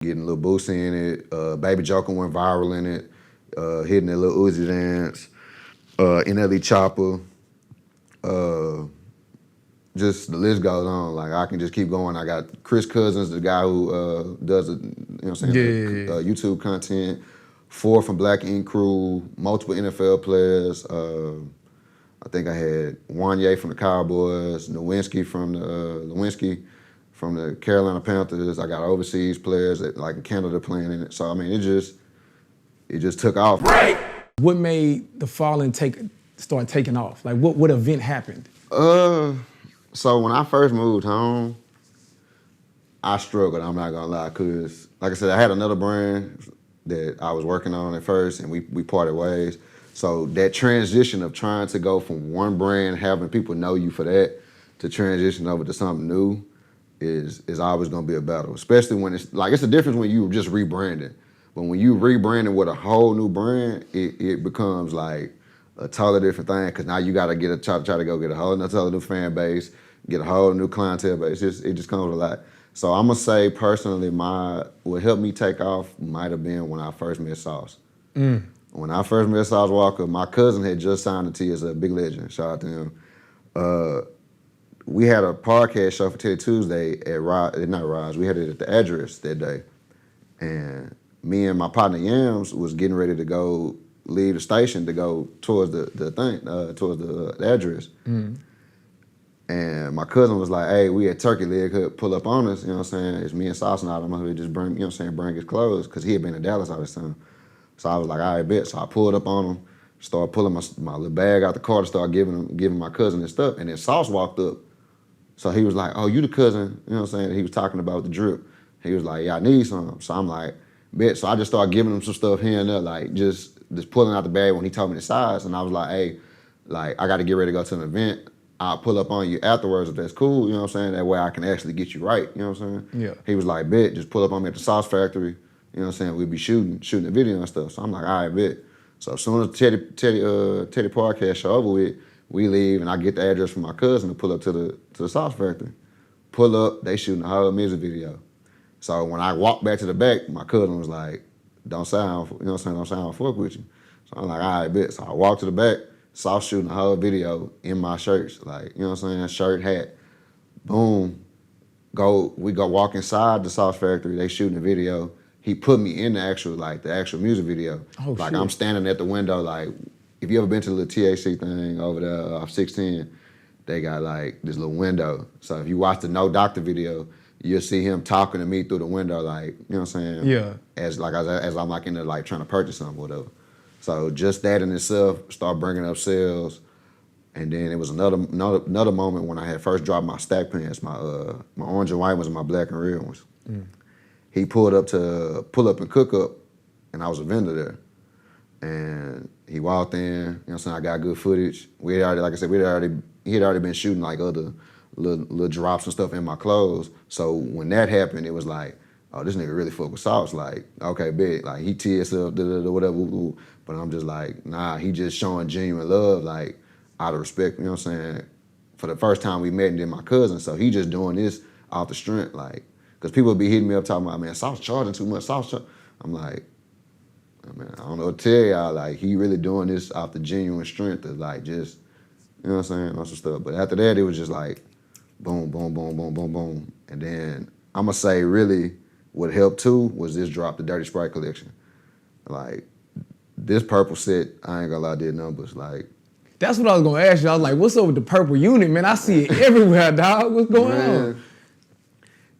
getting Lil Boosie in it. Baby Joker went viral in it, hitting that Lil Uzi dance. NLE Chopper. Just the list goes on. Like I can just keep going. I got Chris Cousins, the guy who does the, YouTube content. 4 from Black Ink Crew, multiple NFL players. I think I had Wanye from the Cowboys, Lewinsky from the Carolina Panthers. I got overseas players that like in Canada playing in it. So I mean, it just took off. Right. What made the Fallen start taking off? Like what event happened? So when I first moved home, I struggled, I'm not gonna lie, cause like I said, I had another brand that I was working on at first and we parted ways. So that transition of trying to go from one brand, having people know you for that, to transition over to something new is always gonna be a battle, especially when it's a difference when you just rebranding. But when you rebranding with a whole new brand, it becomes like a totally different thing, because now you gotta try to go get a whole another new fan base, get a whole new clientele base. It just comes with a lot. So I'm gonna say personally, what helped me take off might have been when I first met Sauce. When I first met Sauce Walka, my cousin had just signed to TSA, big legend, shout out to him. We had a podcast show for Teddy Tuesday we had it at the Address that day. And me and my partner Yams was getting ready to go leave the station to go towards the Address. And my cousin was like, hey, we at Turkey Leg Hut, pull up on us, you know what I'm saying? It's me and Sauce and all them who just bring, you know what I'm saying, bring his clothes, because he had been in Dallas all this time. So I was like, all right, bet. So I pulled up on him, started pulling my little bag out the car to start giving my cousin his stuff. And then Sauce walked up. So he was like, oh, you the cousin, you know what I'm saying? He was talking about the drip. He was like, yeah, I need some. So I'm like, bet. So I just started giving him some stuff here and there, like just pulling out the bag when he told me the size. And I was like, hey, like I got to get ready to go to an event. I'll pull up on you afterwards if that's cool, you know what I'm saying? That way I can actually get you right, you know what I'm saying? Yeah. He was like, bet, just pull up on me at the Sauce Factory, you know what I'm saying? We'd be shooting the video and stuff. So I'm like, all right, bet. So as soon as Teddy podcast show over with, we leave and I get the address from my cousin to pull up to the Sauce Factory. Pull up, they shooting the whole music video. So when I walked back to the back, my cousin was like, don't sound, you know what I'm saying, don't sound fuck with you. So I'm like, all right, bet. So I walked to the back, Sauce shooting the whole video in my shirts, like, you know what I'm saying, shirt, hat, boom. We go walk inside the Sauce Factory, they shooting the video. He put me in the actual music video. Oh, like, shit. I'm standing at the window, like, if you ever been to the little THC thing over there off 16, they got like this little window. So if you watch the No Doctor video, you'll see him talking to me through the window, like, you know what I'm saying? Yeah. As I'm like in there, like trying to purchase something or whatever. So just that in itself started bringing up sales. And then it was another moment when I had first dropped my stack pants. My orange and white ones and my black and red ones. He pulled up to pull up and cook up, and I was a vendor there. And he walked in, you know what I'm saying, I got good footage. We had already, like I said, he had already been shooting like other little drops and stuff in my clothes. So when that happened, it was like, oh, this nigga really fuck with Sauce. Like, okay, big. Like, he tears up, whatever. But I'm just like, nah, he just showing genuine love, like, out of respect, you know what I'm saying? For the first time we met, and then my cousin, so he just doing this off the strength, like, because people be hitting me up talking about, man, Sauce charging too much, I'm like, man, I don't know what to tell y'all, like, he really doing this off the genuine strength of, like, just, you know what I'm saying, on some stuff. But after that, it was just like, boom, boom, boom, boom, boom, boom. And then, I'm gonna say, really, what helped too was this drop, the Dirty Sprite collection. Like, this purple set, I ain't gonna lie, did numbers, like. That's what I was gonna ask you. I was like, what's up with the purple unit, man? I see it everywhere, dog. What's going on?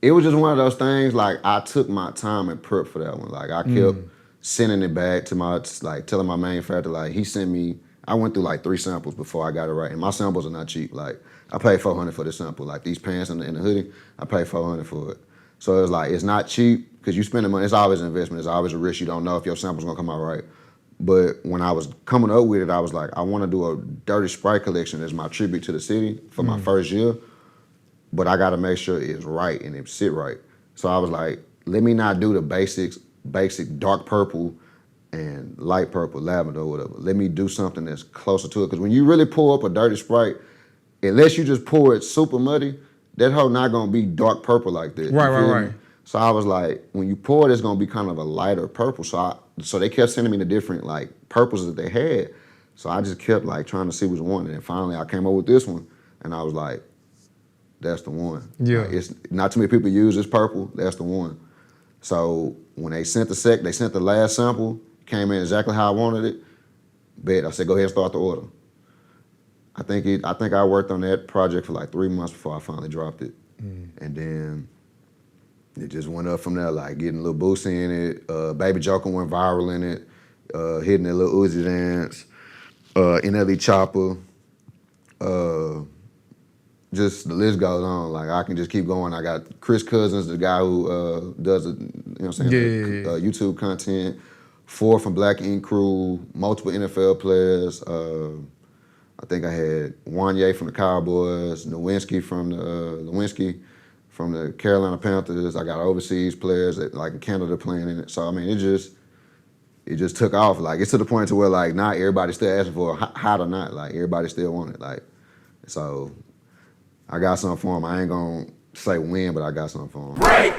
It was just one of those things, like, I took my time and prep for that one. Like, I kept sending it back to like, telling my manufacturer, like, he sent me, I went through like 3 samples before I got it right. And my samples are not cheap. Like, I paid $400 for this sample. Like, these pants and the hoodie, I paid $400 for it. So it was like, it's not cheap, because you spending money, it's always an investment, it's always a risk. You don't know if your sample's gonna come out right. But when I was coming up with it, I was like, I want to do a Dirty Sprite collection as my tribute to the city for my first year, but I got to make sure it's right and it sit right. So I was like, let me not do the basic dark purple and light purple, lavender or whatever. Let me do something that's closer to it. Because when you really pour up a Dirty Sprite, unless you just pour it super muddy, that hoe not going to be dark purple like that. Right. So I was like, when you pour it, it's gonna be kind of a lighter purple. So they kept sending me the different like purples that they had. So I just kept like trying to see which one. And then finally I came up with this one and I was like, that's the one. Yeah. Like, it's not too many people use this purple, that's the one. So when they sent the last sample, came in exactly how I wanted it, bet I said, go ahead and start the order. I think I worked on that project for like 3 months before I finally dropped it. And then it just went up from there, like getting a little boost in it. Baby Joker went viral in it, hitting that little Uzi dance, NLE Chopper. Just the list goes on. Like I can just keep going. I got Chris Cousins, the guy who does the, YouTube content. 4 from Black Ink Crew, multiple NFL players. I think I had Wanye from the Cowboys, Nowinski from the Carolina Panthers. I got overseas players that like in Canada playing in it. So I mean, it just took off. Like it's to the point to where like not everybody's still asking for hot or not. Like everybody still want it. Like so, I got something for them. I ain't gonna say when, but I got something for them. Right.